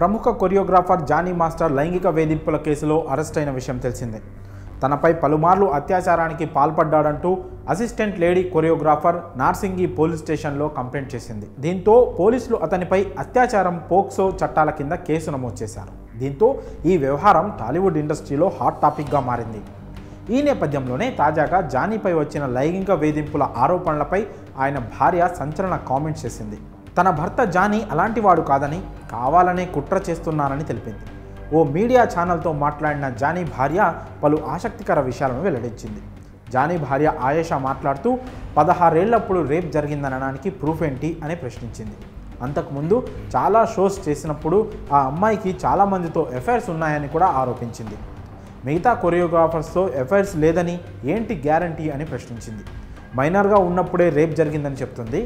ప్రముఖ choreographer Johnny master లైంగిక వేధింపుల కేసులో అరెస్ట్ అయిన విషయం తెలిసిందే. తనపై పలుమార్లు అత్యాచారానికి పాల్పడ్డాడంటూ assistant lady choreographer Narsingi police స్టేషన్లో కంప్లైంట్ చేసింది. దీంతో పోలీసులు అతనిపై అత్యాచారం పోక్సో చట్టాల కింద కేసు నమోదు చేశారు. దీంతో ఈ వ్యవహారం టాలీవుడ్ ఇండస్ట్రీలో హాట్ టాపిక్గా మారింది. ఈ నేపథ్యంలోనే తాజాగా జానీపై వచ్చిన లైంగిక వేధింపుల ఆరోపణలపై ఆయన భార్య సంచలన కామెంట్స్ చేసింది. తన భర్త జానీ అలాంటివాడు కాదని, కావాలనే కుట్ర చేస్తున్నానని తెలిపింది. ఓ మీడియా ఛానల్తో మాట్లాడిన జానీ భార్య పలు ఆసక్తికర విషయాలను వెల్లడించింది. జానీ భార్య ఆయేషా మాట్లాడుతూ 16 ఏళ్లప్పుడు రేప్ జరిగిందనడానికి ప్రూఫ్ ఏంటి అని ప్రశ్నించింది. అంతకుముందు చాలా షోస్ చేసినప్పుడు ఆ అమ్మాయికి చాలామందితో ఎఫైర్స్ ఉన్నాయని కూడా ఆరోపించింది. మిగతా కొరియోగ్రాఫర్స్తో ఎఫైర్స్ లేదని ఏంటి గ్యారంటీ అని ప్రశ్నించింది. మైనర్గా ఉన్నప్పుడే రేప్ జరిగిందని చెప్తుంది.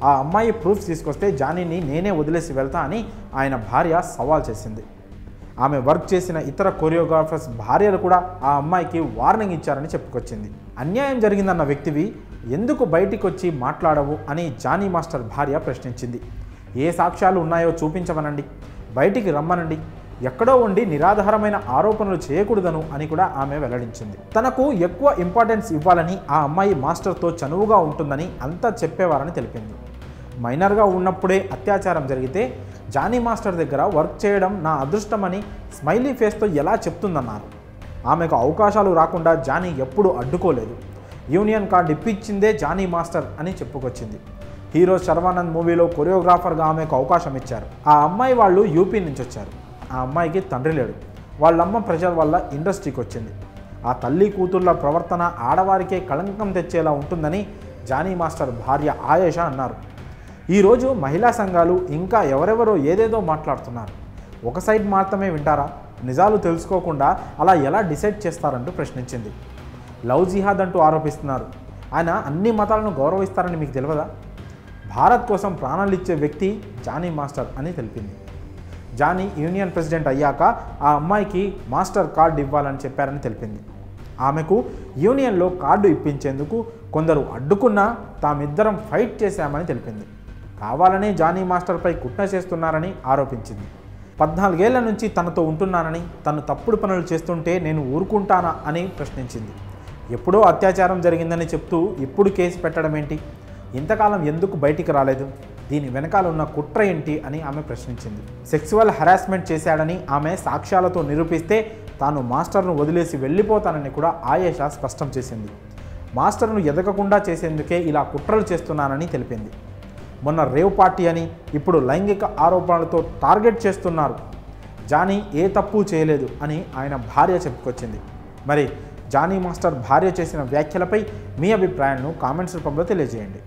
ఆ అమ్మాయి ప్రూఫ్స్ తీసుకొస్తే జానీని నేనే వదిలేసి వెళ్తా అని ఆయన భార్య సవాల్ చేసింది. ఆమె వర్క్ చేసిన ఇతర కొరియోగ్రాఫర్స్ భార్యలు కూడా ఆ అమ్మాయికి వార్నింగ్ ఇచ్చారని చెప్పుకొచ్చింది. అన్యాయం జరిగిందన్న వ్యక్తివి ఎందుకు బయటికి వచ్చి మాట్లాడవు అని జానీ మాస్టర్ భార్య ప్రశ్నించింది. ఏ సాక్ష్యాలు ఉన్నాయో చూపించమనండి, బయటికి రమ్మనండి, ఎక్కడో ఉండి నిరాధారమైన ఆరోపణలు చేయకూడదను అని కూడా ఆమె వెల్లడించింది. తనకు ఎక్కువ ఇంపార్టెన్స్ ఇవ్వాలని ఆ అమ్మాయి మాస్టర్తో చనువుగా ఉంటుందని అంతా చెప్పేవారని తెలిపింది. మైనర్గా ఉన్నప్పుడే అత్యాచారం జరిగితే జానీ మాస్టర్ దగ్గర వర్క్ చేయడం నా అదృష్టమని స్మైలీ ఫేస్తో ఎలా చెప్తుందన్నారు. ఆమెకు అవకాశాలు రాకుండా జానీ ఎప్పుడూ అడ్డుకోలేదు. యూనియన్ కార్డు ఇప్పించిందే జానీ మాస్టర్ అని చెప్పుకొచ్చింది. హీరో శర్వానంద్ మూవీలో కొరియోగ్రాఫర్గా ఆమెకు అవకాశం ఇచ్చారు. ఆ అమ్మాయి వాళ్ళు యూపీ నుంచి వచ్చారు. ఆ అమ్మాయికి తండ్రి లేడు. వాళ్ళమ్మ ప్రెషర్ వల్ల ఇండస్ట్రీకి వచ్చింది. ఆ తల్లి కూతుర్ల ప్రవర్తన ఆడవారికే కళంకం తెచ్చేలా ఉంటుందని జానీ మాస్టర్ భార్య ఆయేషా అన్నారు. ఈరోజు మహిళా సంఘాలు ఇంకా ఎవరెవరో ఏదేదో మాట్లాడుతున్నారు. ఒక సైడ్ మాత్రమే వింటారా? నిజాలు తెలుసుకోకుండా అలా ఎలా డిసైడ్ చేస్తారంటూ ప్రశ్నించింది. లవ్ జిహాద్ అంటూ ఆరోపిస్తున్నారు. ఆయన అన్ని మతాలను గౌరవిస్తారని మీకు తెలియదా? భారత్ కోసం ప్రాణాలు ఇచ్చే వ్యక్తి జానీ మాస్టర్ అని తెలిపింది. జానీ యూనియన్ ప్రెసిడెంట్ అయ్యాక ఆ అమ్మాయికి మాస్టర్ కార్డు ఇవ్వాలని చెప్పారని తెలిపింది. ఆమెకు యూనియన్లో కార్డు ఇప్పించేందుకు కొందరు అడ్డుకున్నా తామిద్దరం ఫైట్ చేశామని తెలిపింది. కావాలనే జానీ మాస్టర్పై కుట్ర చేస్తున్నారని ఆరోపించింది. 14 ఏళ్ల నుంచి తనతో ఉంటున్నానని, తను తప్పుడు పనులు చేస్తుంటే నేను ఊరుకుంటానా అని ప్రశ్నించింది. ఎప్పుడో అత్యాచారం జరిగిందని చెప్తూ ఇప్పుడు కేసు పెట్టడం ఏంటి? ఇంతకాలం ఎందుకు బయటికి రాలేదు? దీని వెనకాల ఉన్న కుట్ర ఏంటి అని ఆమె ప్రశ్నించింది. సెక్సువల్ హెరాస్మెంట్ చేశాడని ఆమె సాక్ష్యాలతో నిరూపిస్తే తాను మాస్టర్ను వదిలేసి వెళ్ళిపోతానని కూడా ఆయేషా స్పష్టం చేసింది. మాస్టర్ను ఎదగకుండా చేసేందుకే ఇలా కుట్రలు చేస్తున్నానని తెలిపింది. మొన్న రేవ్ పార్టీ అని, ఇప్పుడు లైంగిక ఆరోపణలతో టార్గెట్ చేస్తున్నారు. జానీ ఏ తప్పు చేయలేదు అని ఆయన భార్య చెప్పుకొచ్చింది. మరి జానీ మాస్టర్ భార్య చేసిన వ్యాఖ్యలపై మీ అభిప్రాయాలను కామెంట్స్ రూపంలో తెలియజేయండి.